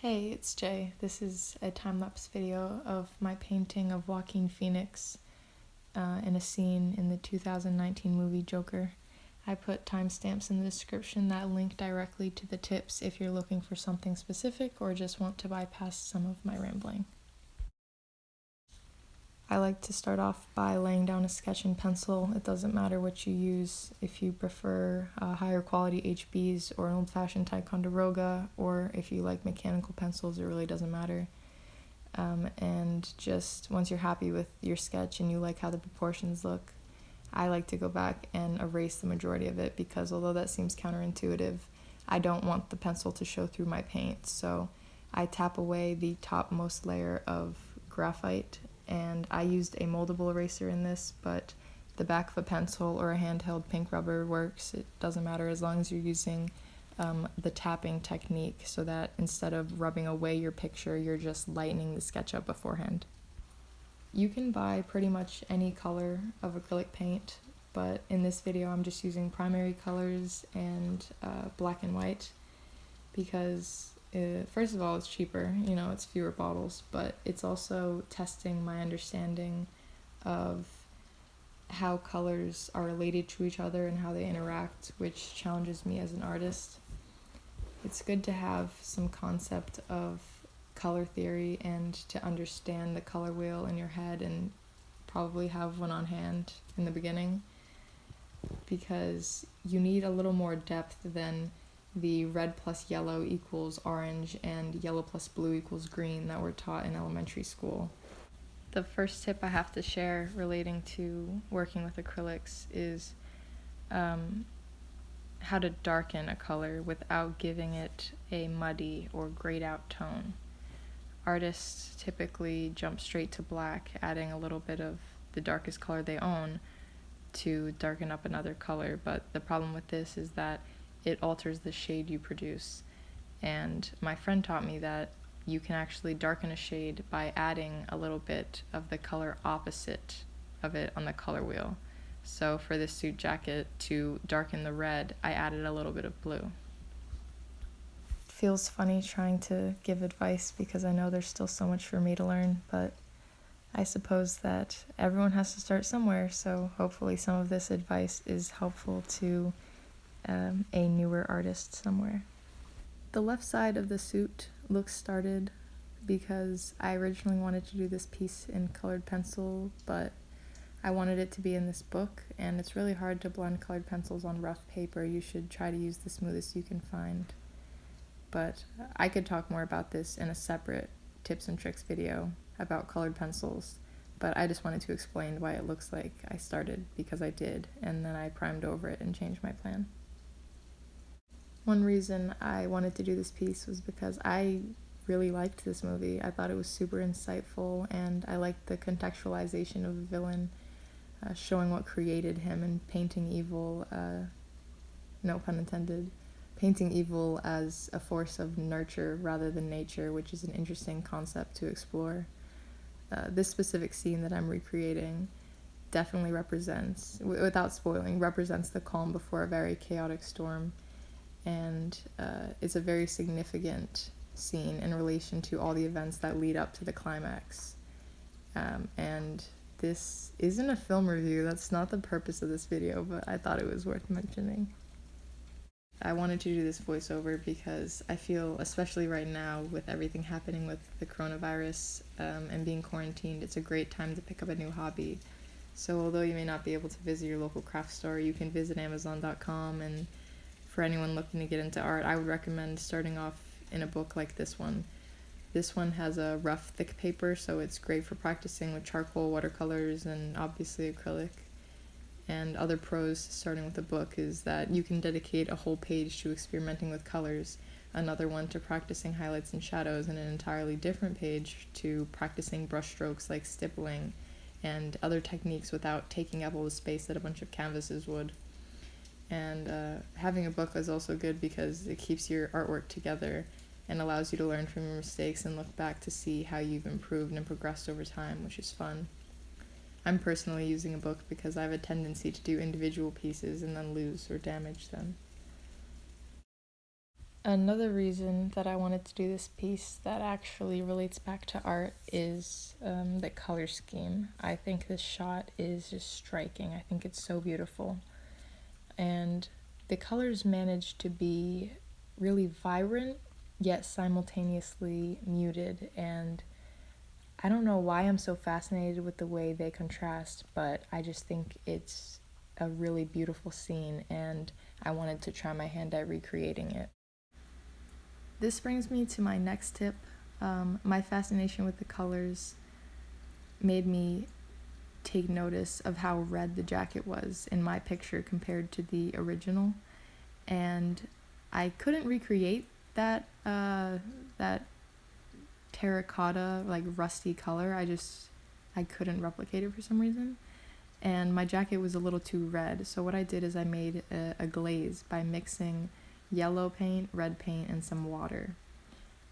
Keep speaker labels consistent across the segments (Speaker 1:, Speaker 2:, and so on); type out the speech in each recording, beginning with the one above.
Speaker 1: Hey, it's Jay. This is a time-lapse video of my painting of Joaquin Phoenix in a scene in the 2019 movie Joker. I put timestamps in the description that link directly to the tips if you're looking for something specific or just want to bypass some of my rambling. I like to start off by laying down a sketch in pencil. It doesn't matter what you use, if you prefer higher quality HBs or an old-fashioned Ticonderoga, or if you like mechanical pencils, it really doesn't matter. And just once you're happy with your sketch and you like how the proportions look, I like to go back and erase the majority of it because although that seems counterintuitive, I don't want the pencil to show through my paint. So I tap away the topmost layer of graphite, and I used a moldable eraser in this, but the back of a pencil or a handheld pink rubber works. It doesn't matter as long as you're using the tapping technique so that instead of rubbing away your picture, you're just lightening the sketch up beforehand. You can buy pretty much any color of acrylic paint, but in this video I'm just using primary colors and black and white because first of all, it's cheaper, it's fewer bottles, but it's also testing my understanding of how colors are related to each other and how they interact, which challenges me as an artist. It's good to have some concept of color theory and to understand the color wheel in your head and probably have one on hand in the beginning because you need a little more depth than the red plus yellow equals orange and yellow plus blue equals green that were taught in elementary school. The first tip I have to share relating to working with acrylics is how to darken a color without giving it a muddy or grayed out tone. Artists typically jump straight to black, adding a little bit of the darkest color they own to darken up another color, but the problem with this is that it alters the shade you produce. And my friend taught me that you can actually darken a shade by adding a little bit of the color opposite of it on the color wheel. So for this suit jacket, to darken the red, I added a little bit of blue. It feels funny trying to give advice because I know there's still so much for me to learn, but I suppose that everyone has to start somewhere, so hopefully some of this advice is helpful to a newer artist somewhere. The left side of the suit looks started because I originally wanted to do this piece in colored pencil, but I wanted it to be in this book, and it's really hard to blend colored pencils on rough paper. You should try to use the smoothest you can find. But I could talk more about this in a separate tips and tricks video about colored pencils, but I just wanted to explain why it looks like I started, because I did, and then I primed over it and changed my plan. One reason I wanted to do this piece was because I really liked this movie. I thought it was super insightful, and I liked the contextualization of the villain, showing what created him and painting evil, no pun intended, painting evil as a force of nurture rather than nature, which is an interesting concept to explore. This specific scene that I'm recreating definitely represents, without spoiling, represents the calm before a very chaotic storm. And it's a very significant scene in relation to all the events that lead up to the climax. And this isn't a film review, that's not the purpose of this video, but I thought it was worth mentioning. I wanted to do this voiceover because I feel, especially right now with everything happening with the coronavirus and being quarantined, it's a great time to pick up a new hobby. So although you may not be able to visit your local craft store, you can visit Amazon.com, and for anyone looking to get into art, I would recommend starting off in a book like this one. This one has a rough, thick paper, so it's great for practicing with charcoal, watercolors, and obviously acrylic. And other pros starting with a book is that you can dedicate a whole page to experimenting with colors, another one to practicing highlights and shadows, and an entirely different page to practicing brush strokes like stippling and other techniques without taking up all the space that a bunch of canvases would. And having a book is also good because it keeps your artwork together and allows you to learn from your mistakes and look back to see how you've improved and progressed over time, which is fun. I'm personally using a book because I have a tendency to do individual pieces and then lose or damage them. Another reason that I wanted to do this piece that actually relates back to art is the color scheme. I think this shot is just striking. I think it's so beautiful. And the colors managed to be really vibrant, yet simultaneously muted. And I don't know why I'm so fascinated with the way they contrast, but I just think it's a really beautiful scene, and I wanted to try my hand at recreating it. This brings me to my next tip. My fascination with the colors made me take notice of how red the jacket was in my picture compared to the original, and I couldn't recreate that terracotta, like rusty color. I couldn't replicate it for some reason, and my jacket was a little too red. So what I did is I made a glaze by mixing yellow paint, red paint, and some water.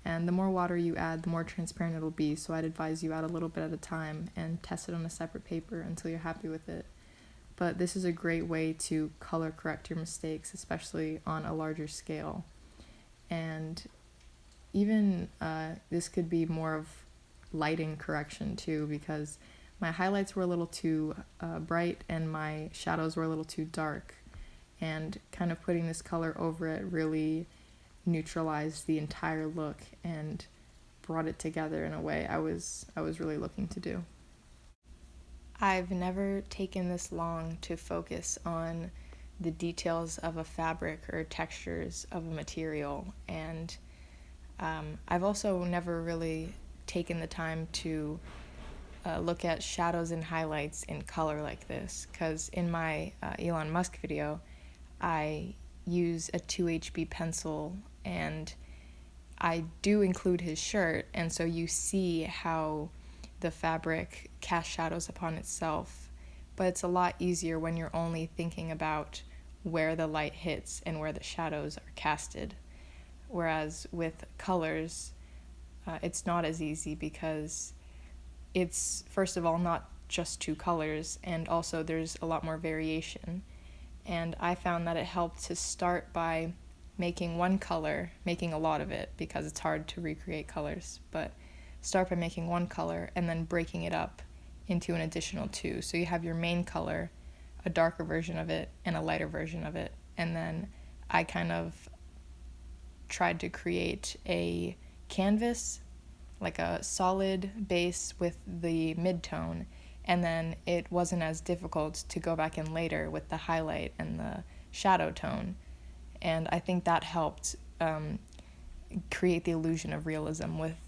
Speaker 1: And the more water you add, the more transparent it'll be, so I'd advise you add a little bit at a time and test it on a separate paper until you're happy with it. But this is a great way to color correct your mistakes, especially on a larger scale. And even this could be more of lighting correction too, because my highlights were a little too bright and my shadows were a little too dark. And kind of putting this color over it really neutralized the entire look and brought it together in a way I was really looking to do. I've never taken this long to focus on the details of a fabric or textures of a material, and I've also never really taken the time to look at shadows and highlights in color like this, because in my Elon Musk video, I use a 2HB pencil, and I do include his shirt, and so you see how the fabric casts shadows upon itself, but it's a lot easier when you're only thinking about where the light hits and where the shadows are casted. Whereas with colors, it's not as easy, because it's, first of all, not just two colors, and also there's a lot more variation. And I found that it helped to start by making one color, making a lot of it, because it's hard to recreate colors, but start by making one color and then breaking it up into an additional two. So you have your main color, a darker version of it, and a lighter version of it. And then I kind of tried to create a canvas, like a solid base with the mid-tone, and then it wasn't as difficult to go back in later with the highlight and the shadow tone. And I think that helped create the illusion of realism with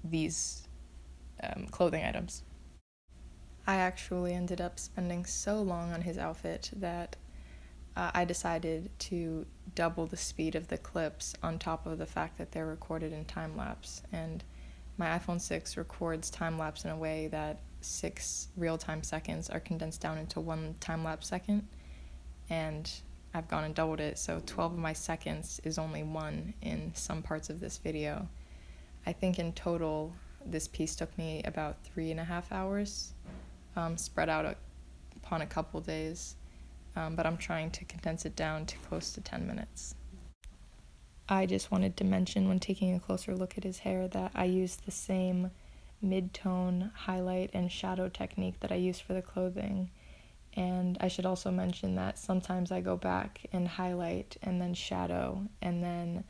Speaker 1: these clothing items. I actually ended up spending so long on his outfit that I decided to double the speed of the clips on top of the fact that they're recorded in time-lapse. And my iPhone 6 records time-lapse in a way that 6 real-time seconds are condensed down into 1 time-lapse second, and I've gone and doubled it, so 12 of my seconds is only 1 in some parts of this video. I think in total this piece took me about 3.5 hours, spread out upon a couple days, but I'm trying to condense it down to close to 10 minutes. I just wanted to mention, when taking a closer look at his hair, that I used the same mid-tone highlight and shadow technique that I used for the clothing. And I should also mention that sometimes I go back and highlight and then shadow and then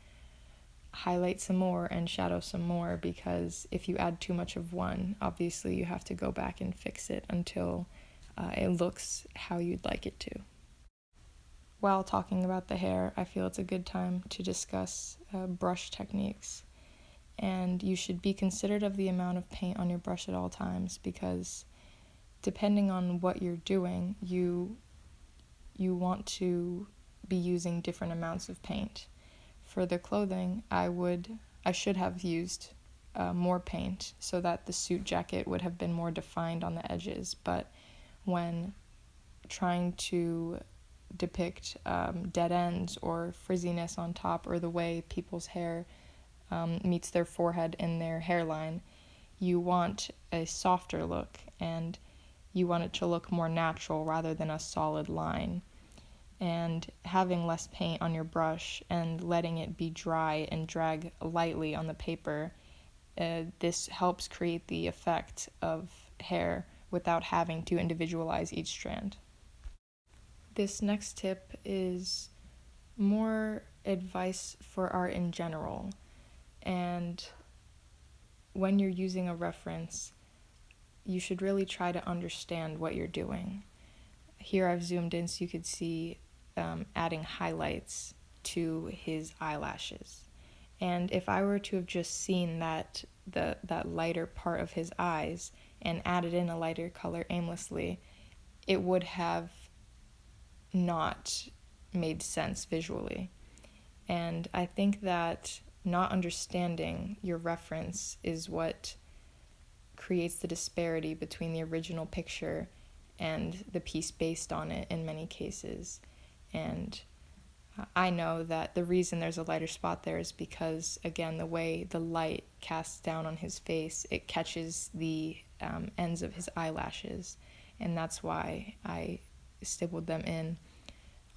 Speaker 1: highlight some more and shadow some more, because if you add too much of one, obviously you have to go back and fix it until it looks how you'd like it to. While talking about the hair, I feel it's a good time to discuss brush techniques. And you should be considerate of the amount of paint on your brush at all times, because depending on what you're doing, you want to be using different amounts of paint. For the clothing, I should have used more paint so that the suit jacket would have been more defined on the edges, but when trying to depict dead ends or frizziness on top, or the way people's hair meets their forehead and their hairline, you want a softer look, and you want it to look more natural rather than a solid line. and having less paint on your brush and letting it be dry and drag lightly on the paper, this helps create the effect of hair without having to individualize each strand. This next tip is more advice for art in general, and when you're using a reference, you should really try to understand what you're doing. Here I've zoomed in so you could see adding highlights to his eyelashes. And if I were to have just seen that lighter part of his eyes and added in a lighter color aimlessly, it would have not made sense visually. And I think that not understanding your reference is what creates the disparity between the original picture and the piece based on it in many cases. And I know that the reason there's a lighter spot there is because, again, the way the light casts down on his face, it catches the ends of his eyelashes, and that's why I stippled them in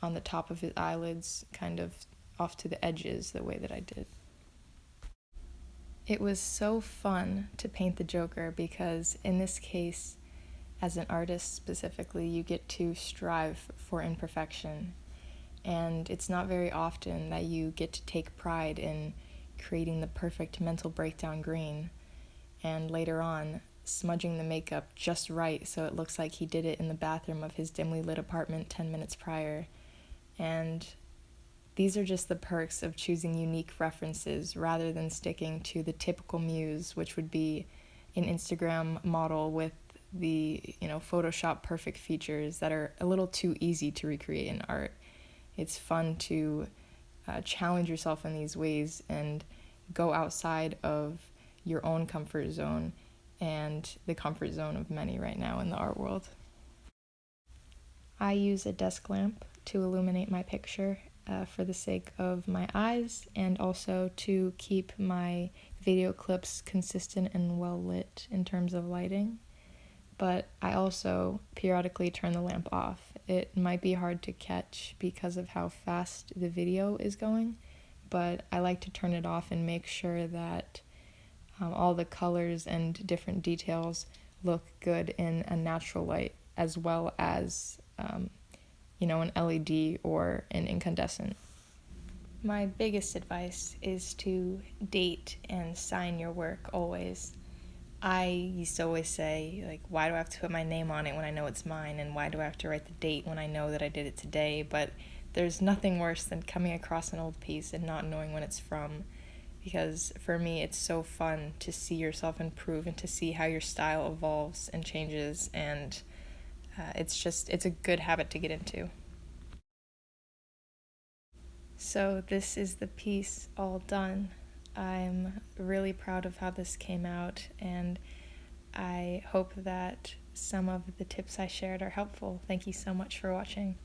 Speaker 1: on the top of his eyelids, kind of off to the edges the way that I did. It was so fun to paint the Joker because in this case, as an artist specifically, you get to strive for imperfection. And it's not very often that you get to take pride in creating the perfect mental breakdown green, and later on, smudging the makeup just right so it looks like he did it in the bathroom of his dimly lit apartment 10 minutes prior. And these are just the perks of choosing unique references rather than sticking to the typical muse, which would be an Instagram model with the, Photoshop perfect features that are a little too easy to recreate in art. It's fun to challenge yourself in these ways and go outside of your own comfort zone and the comfort zone of many right now in the art world. I use a desk lamp to illuminate my picture for the sake of my eyes and also to keep my video clips consistent and well lit in terms of lighting. But I also periodically turn the lamp off. It might be hard to catch because of how fast the video is going, but I like to turn it off and make sure that all the colors and different details look good in a natural light, as well as an LED or an incandescent. My biggest advice is to date and sign your work always. I used to always say, why do I have to put my name on it when I know it's mine, and why do I have to write the date when I know that I did it today? But there's nothing worse than coming across an old piece and not knowing when it's from, because for me it's so fun to see yourself improve and to see how your style evolves and changes, and it's a good habit to get into. So this is the piece all done. I'm really proud of how this came out, and I hope that some of the tips I shared are helpful. Thank you so much for watching.